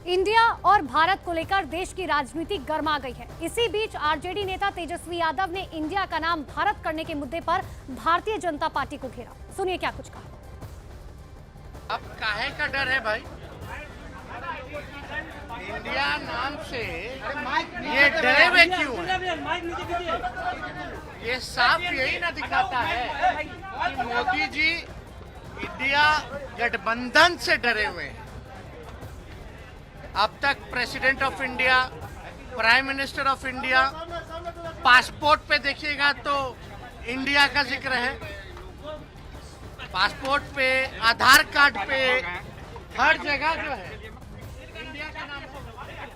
India और भारत को लेकर देश की राजनीति गर्मा गई है। इसी बीच आरजेडी नेता तेजस्वी यादव ने इंडिया का नाम भारत करने के मुद्दे पर भारतीय जनता पार्टी को घेरा। सुनिए क्या कुछ कहा। अब काहे का डर है भाई? इंडिया नाम से ये डरे हुए क्यों है? ये साफ यही ना दिखाता है कि मोदी जी इंडिया गठबंधन से डरे हुए हैं। अब तक president of India, prime minister of India, passport पे देखिएगा तो इंडिया का जिक्र है। पासपोर्ट पे, आधार कार्ड पे, हर जगह जो है इंडिया का नाम।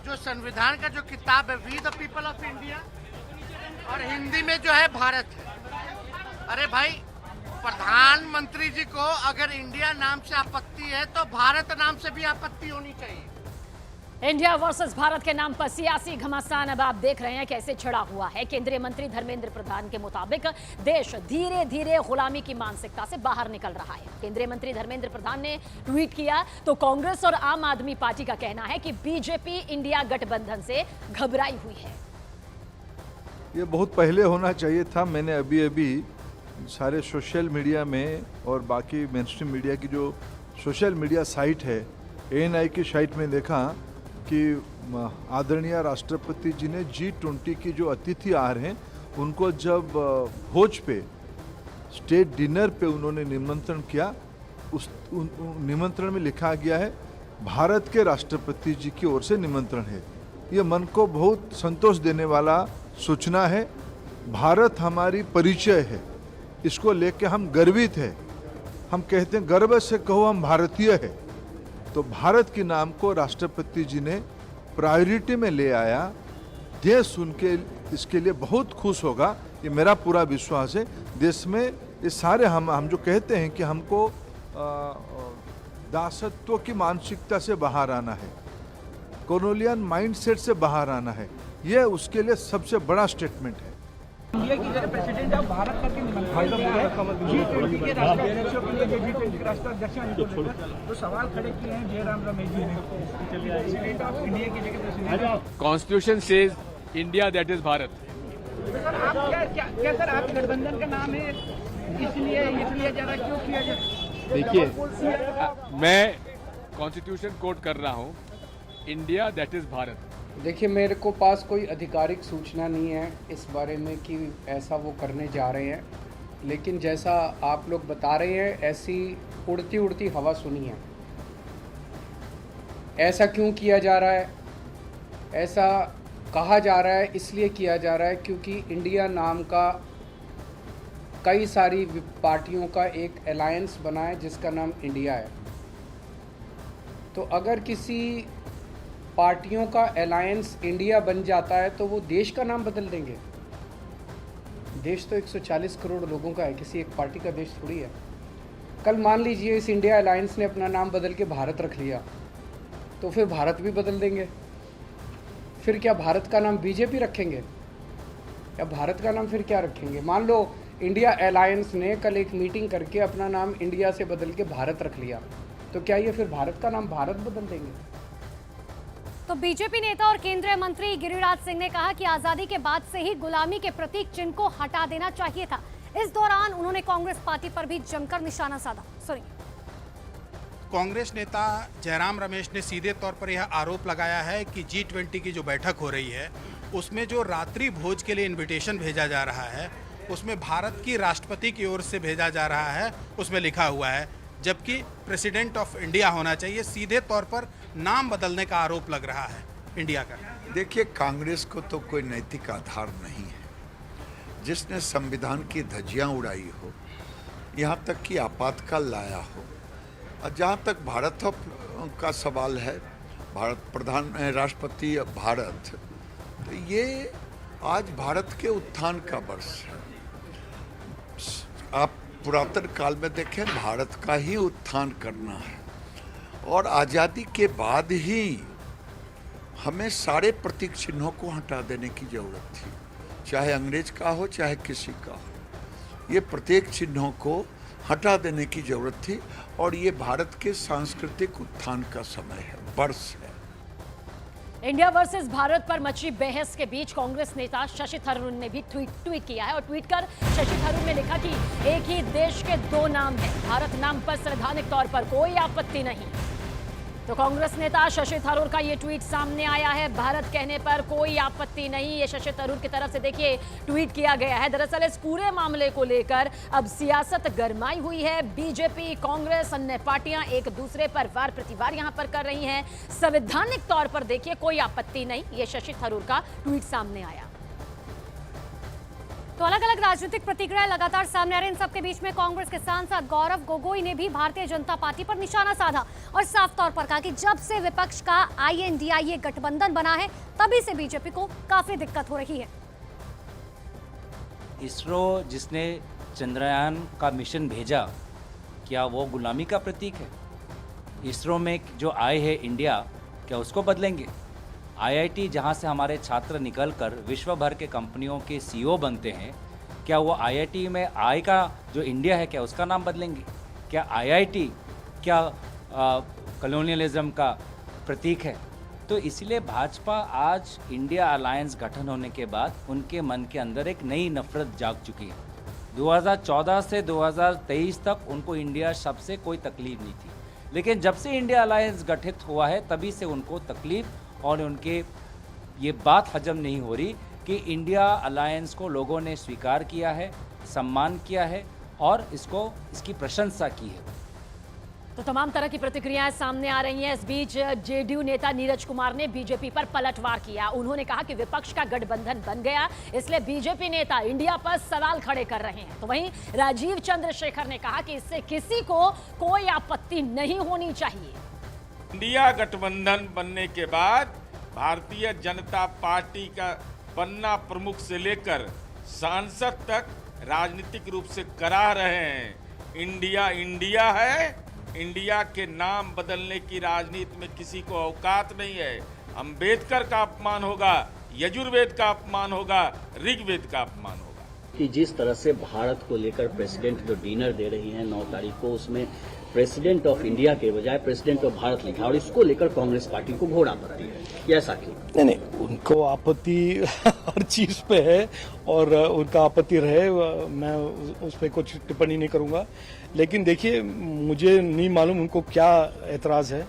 जो संविधान का जो किताब है we the people of India, और हिंदी में जो है भारत है। अरे भाई, प्रधानमंत्री जी को अगर इंडिया नाम से आपत्ति है तो भारत नाम से भी आपत्ति होनी चाहिए। इंडिया वर्सेस भारत के नाम पर सियासी घमासान अब आप देख रहे हैं कैसे छिड़ा हुआ है। केंद्रीय मंत्री धर्मेंद्र प्रधान के मुताबिक देश धीरे धीरे गुलामी की मानसिकता से बाहर निकल रहा है। केंद्रीय मंत्री धर्मेंद्र प्रधान ने ट्वीट किया तो कांग्रेस और आम आदमी पार्टी का कहना है कि बीजेपी इंडिया गठबंधन से घबराई हुई है। ये बहुत पहले होना चाहिए था। मैंने अभी सारे सोशल मीडिया में और बाकी मेनस्ट्रीम मीडिया की जो सोशल मीडिया साइट है, ANI की साइट में देखा कि आदरणीय राष्ट्रपति जी ने G20 की जो अतिथि आ रहे हैं उनको जब भोज पे स्टेट डिनर पे उन्होंने निमंत्रण किया, उस निमंत्रण में लिखा गया है भारत के राष्ट्रपति जी की ओर से निमंत्रण है। ये मन को बहुत संतोष देने वाला सूचना है। भारत हमारी परिचय है, इसको लेके हम गर्वित है। हम कहते हैं गर्व से कहो हम भारतीय है। तो भारत के नाम को राष्ट्रपति जी ने प्रायोरिटी में ले आया। देश सुन के इसके लिए बहुत खुश होगा, ये मेरा पूरा विश्वास है। देश में ये सारे हम जो कहते हैं कि हमको दासत्व की मानसिकता से बाहर आना है, कॉलोनियल माइंडसेट से बाहर आना है, ये उसके लिए सबसे बड़ा स्टेटमेंट है। इंडिया की जगह प्रेसिडेंट ऑफ भारत करके निमंत्रण किया है। G20 के राष्ट्राध्यक्षों के लिए, G20 के राष्ट्राध्यक्ष हैं इनको लेकर तो सवाल खड़े किए हैं जयराम रमेश जी ने। प्रेसिडेंट ऑफ इंडिया की जगह president. Constitution says India that is Bharat. Sir आप क्या सर आपके गठबंधन का नाम है, इसलिए जरा क्यों किया जाए? देखिए, मैं कॉन्स्टिट्यूशन कोट कर रहा हूँ, इंडिया दैट इज भारत। देखिए, मेरे को पास कोई आधिकारिक सूचना नहीं है इस बारे में कि ऐसा वो करने जा रहे हैं, लेकिन जैसा आप लोग बता रहे हैं ऐसी उड़ती उड़ती हवा सुनी है। ऐसा क्यों किया जा रहा है? ऐसा कहा जा रहा है, इसलिए किया जा रहा है क्योंकि इंडिया नाम का कई सारी पार्टियों का एक अलायंस बना है जिसका नाम इंडिया है। तो अगर किसी पार्टियों का अलायंस इंडिया बन जाता है तो वो देश का नाम बदल देंगे। देश तो 140 करोड़ लोगों का है, किसी एक पार्टी का देश थोड़ी है। कल मान लीजिए इस इंडिया अलायंस ने अपना नाम बदल के भारत रख लिया, तो फिर भारत भी बदल देंगे। फिर क्या भारत का नाम बीजेपी रखेंगे या भारत का नाम फिर क्या रखेंगे? मान लो इंडिया अलायंस ने कल एक मीटिंग करके अपना नाम इंडिया से बदल के भारत रख लिया, तो क्या ये फिर भारत का नाम भारत बदल देंगे? तो बीजेपी नेता और केंद्रीय मंत्री गिरिराज सिंह ने कहा कि आजादी के बाद से ही गुलामी के प्रतीक चिन्ह को हटा देना चाहिए था। इस दौरान उन्होंने कांग्रेस पार्टी पर भी जमकर निशाना साधा। सुनिए। कांग्रेस नेता जयराम रमेश ने सीधे तौर पर यह आरोप लगाया है कि G20 की जो बैठक हो रही है उसमें जो रात्रि भोज के लिए इनविटेशन भेजा जा रहा है उसमें भारत की राष्ट्रपति की ओर से भेजा जा रहा है, उसमें लिखा हुआ है, जबकि प्रेसिडेंट ऑफ इंडिया होना चाहिए। सीधे तौर पर नाम बदलने का आरोप लग रहा है इंडिया का। देखिए, कांग्रेस को तो कोई नैतिक आधार नहीं है। जिसने संविधान की धज्जियां उड़ाई हो, यहाँ तक कि आपातकाल लाया हो, और जहाँ तक भारत का सवाल है, भारत राष्ट्रपति भारत, तो ये आज भारत के उत्थान का वर्ष है। आप पुरातन काल में देखें, भारत का ही उत्थान करना है, और आज़ादी के बाद ही हमें सारे प्रतीक चिन्हों को हटा देने की ज़रूरत थी, चाहे अंग्रेज का हो चाहे किसी का हो। ये प्रत्येक चिन्हों को हटा देने की ज़रूरत थी, और ये भारत के सांस्कृतिक उत्थान का समय है, वर्ष है। इंडिया वर्सेस भारत पर मची बहस के बीच कांग्रेस नेता शशि थरूर ने भी ट्वीट किया है और ट्वीट कर शशि थरूर ने लिखा कि एक ही देश के दो नाम हैं, भारत नाम पर संवैधानिक तौर पर कोई आपत्ति नहीं। तो कांग्रेस नेता शशि थरूर का ये ट्वीट सामने आया है, भारत कहने पर कोई आपत्ति नहीं। ये शशि थरूर की तरफ से देखिए ट्वीट किया गया है। दरअसल इस पूरे मामले को लेकर अब सियासत गरमाई हुई है। बीजेपी, कांग्रेस, अन्य पार्टियां एक दूसरे पर वार प्रतिवार यहां पर कर रही हैं। संवैधानिक तौर पर देखिए कोई आपत्ति नहीं, ये शशि थरूर का ट्वीट सामने आया। तो अलग अलग राजनीतिक प्रतिक्रियाएं लगातार सामने आ रही हैं। इन सबके बीच में कांग्रेस के सांसद गौरव गोगोई ने भी भारतीय जनता पार्टी पर निशाना साधा और साफ तौर पर कहा कि जब से विपक्ष का INDIA गठबंधन बना है तभी से बीजेपी को काफी दिक्कत हो रही है। इसरो जिसने चंद्रयान का मिशन भेजा, क्या वो गुलामी का प्रतीक है? इसरो में जो आए है इंडिया, क्या उसको बदलेंगे? IIT जहां से हमारे छात्र निकलकर विश्व भर के कंपनियों के CEO बनते हैं, क्या वो IIT में आई का जो इंडिया है क्या उसका नाम बदलेंगे? क्या IIT क्या कॉलोनियलिज्म का प्रतीक है? तो इसलिए भाजपा आज इंडिया अलायंस गठन होने के बाद उनके मन के अंदर एक नई नफरत जाग चुकी है। 2014 से 2023 तक उनको इंडिया शब्द से कोई तकलीफ नहीं थी, लेकिन जब से इंडिया अलायंस गठित हुआ है तभी से उनको तकलीफ और उनके ये बात हजम नहीं हो रही कि इंडिया अलायंस को लोगों ने स्वीकार किया है, सम्मान किया है और इसकी प्रशंसा की है। तो तमाम तरह की प्रतिक्रियाएं सामने आ रही हैं। इस बीच JDU नेता नीरज कुमार ने बीजेपी पर पलटवार किया। उन्होंने कहा कि विपक्ष का गठबंधन बन गया, इसलिए बीजेपी नेता इंडिया पर सवाल खड़े कर रहे हैं। तो वहीं राजीव चंद्रशेखर ने कहा कि इससे किसी को कोई आपत्ति नहीं होनी चाहिए। इंडिया गठबंधन बनने के बाद भारतीय जनता पार्टी का पन्ना प्रमुख से लेकर सांसद तक राजनीतिक रूप से करा रहे हैं। इंडिया इंडिया है, इंडिया के नाम बदलने की राजनीति में किसी को औकात नहीं है। अंबेडकर का अपमान होगा, यजुर्वेद का अपमान होगा, ऋग्वेद का अपमान होगा। कि जिस तरह से भारत को लेकर प्रेसिडेंट जो डिनर दे रही हैं 9 तारीख को, उसमें प्रेसिडेंट ऑफ इंडिया के बजाय प्रेसिडेंट ऑफ भारत लिखा और इसको लेकर कांग्रेस पार्टी को घोर आपत्ति है, ये ऐसा क्यों? नहीं, उनको आपत्ति हर चीज पे है और उनका आपत्ति रहे, मैं उस पर कुछ टिप्पणी नहीं करूंगा। लेकिन देखिए, मुझे नहीं मालूम उनको क्या एतराज है।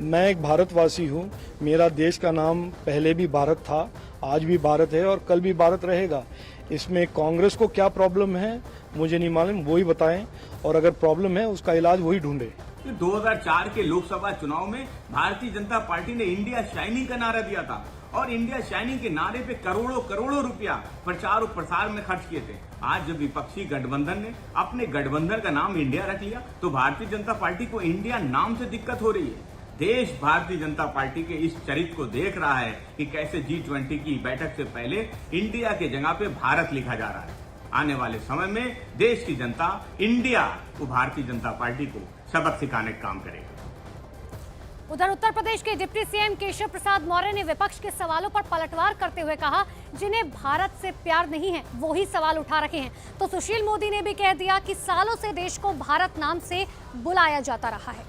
मैं एक भारतवासी हूँ, मेरा देश का नाम पहले भी भारत था, आज भी भारत है और कल भी भारत रहेगा। इसमें कांग्रेस को क्या प्रॉब्लम है मुझे नहीं मालूम, वो ही बताएं, और अगर प्रॉब्लम है उसका इलाज वही ढूंढे। 2004 के लोकसभा चुनाव में भारतीय जनता पार्टी ने इंडिया शाइनिंग का नारा दिया था और इंडिया शाइनिंग के नारे पे करोड़ों करोड़ों रुपया प्रचार और प्रसार में खर्च किए थे। आज जब विपक्षी गठबंधन ने अपने गठबंधन का नाम इंडिया रख लिया तो भारतीय जनता पार्टी को इंडिया नाम से दिक्कत हो रही है। देश भारतीय जनता पार्टी के इस चरित्र को देख रहा है कि कैसे G20 की बैठक से पहले इंडिया के जगह पे भारत लिखा जा रहा है। आने वाले समय में देश की जनता इंडिया को भारतीय जनता पार्टी को सबक सिखाने का काम करेगी। उधर उत्तर प्रदेश के डिप्टी CM केशव प्रसाद मौर्य ने विपक्ष के सवालों पर पलटवार करते हुए कहा, जिन्हें भारत से प्यार नहीं है वो ही सवाल उठा रखे हैं। तो सुशील मोदी ने भी कह दिया कि सालों से देश को भारत नाम से बुलाया जाता रहा है।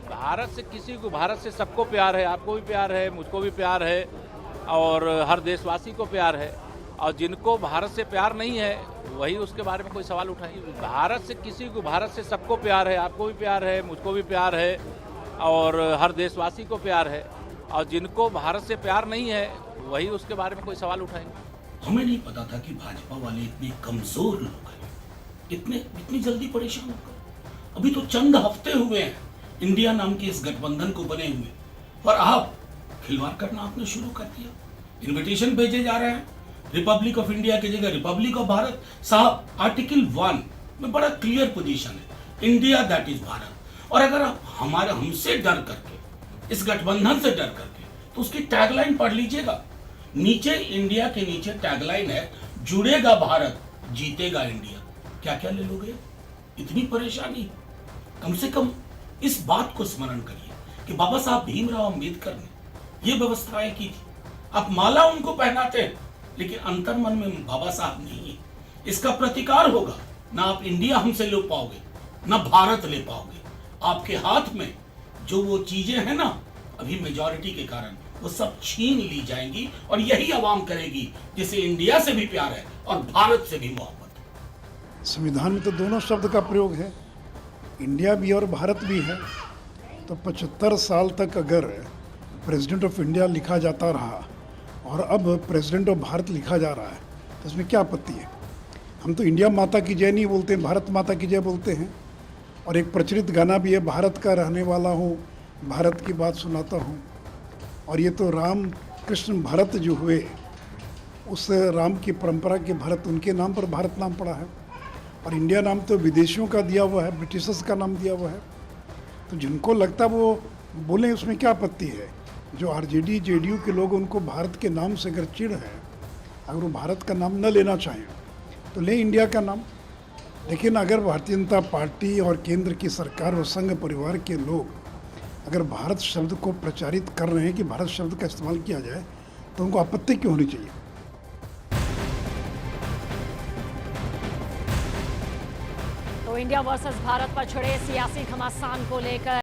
भारत से किसी को, भारत से सबको प्यार है, आपको भी प्यार है, मुझको भी प्यार है और हर देशवासी को प्यार है। और जिनको भारत से प्यार नहीं है वही उसके बारे में कोई सवाल उठाइए। भारत से किसी को, भारत से सबको प्यार है, आपको भी प्यार है, मुझको भी प्यार है और हर देशवासी को प्यार है। और जिनको भारत से प्यार नहीं है वही उसके बारे में कोई सवाल उठाएंगे। हमें नहीं पता था कि भाजपा वाले इतने कमजोर लोग हैं, इतनी जल्दी परेशान होकर। अभी तो चंद हफ्ते हुए हैं इंडिया नाम के इस गठबंधन को बने हुए और आप खिलवाड़ करना आपने शुरू कर दिया। इन्विटेशन भेजे जा रहे हैं रिपब्लिक ऑफ इंडिया की जगह रिपब्लिक ऑफ भारत। साहब, आर्टिकल 1 में बड़ा क्लियर पोजीशन है, इंडिया दैट इज भारत। और अगर आप हमसे डर करके, इस गठबंधन से डर करके, तो उसकी टैगलाइन पढ़ लीजिएगा। नीचे इंडिया के नीचे टैगलाइन है, जुड़ेगा भारत, जीतेगा इंडिया। क्या क्या ले लोगे? इतनी परेशानी? कम से कम इस बात को स्मरण करिए कि बाबा साहब भीमराव अंबेडकर ने ये व्यवस्थाएं की थी। आप माला उनको पहनाते हैं लेकिन अंतर मन में बाबा साहब नहीं है। इसका प्रतिकार होगा, ना आप इंडिया हमसे ले पाओगे, ना भारत ले पाओगे। आपके हाथ में जो वो चीजें हैं ना, अभी मेजॉरिटी के कारण वो सब छीन ली जाएंगी और यही आवाम करेगी जिसे इंडिया से भी प्यार है और भारत से भी मोहब्बत। संविधान में तो दोनों शब्द का प्रयोग है, इंडिया भी और भारत भी है। तो 75 साल तक अगर प्रेसिडेंट ऑफ इंडिया लिखा जाता रहा और अब प्रेसिडेंट ऑफ भारत लिखा जा रहा है तो इसमें क्या आपत्ति है? हम तो इंडिया माता की जय नहीं बोलते हैं, भारत माता की जय बोलते हैं। और एक प्रचलित गाना भी है, भारत का रहने वाला हूँ, भारत की बात सुनाता हूँ। और ये तो राम कृष्ण भरत जो हुए, उस राम की परंपरा के भरत, उनके नाम पर भारत नाम पड़ा है। और इंडिया नाम तो विदेशियों का दिया हुआ है, ब्रिटिशर्स का नाम दिया हुआ है। तो जिनको लगता वो बोलें, उसमें क्या आपत्ति है? जो आरजेडी जेडीयू के लोग, उनको भारत के नाम से अगर चिढ़ है, अगर वो भारत का नाम न लेना चाहें तो ले इंडिया का नाम। लेकिन अगर भारतीय जनता पार्टी और केंद्र की सरकार और संघ परिवार के लोग अगर भारत शब्द को प्रचारित कर रहे हैं कि भारत शब्द का इस्तेमाल किया जाए, तो उनको आपत्ति क्यों होनी चाहिए? तो इंडिया वर्सेस भारत पर छिड़े सियासी घमासान को लेकर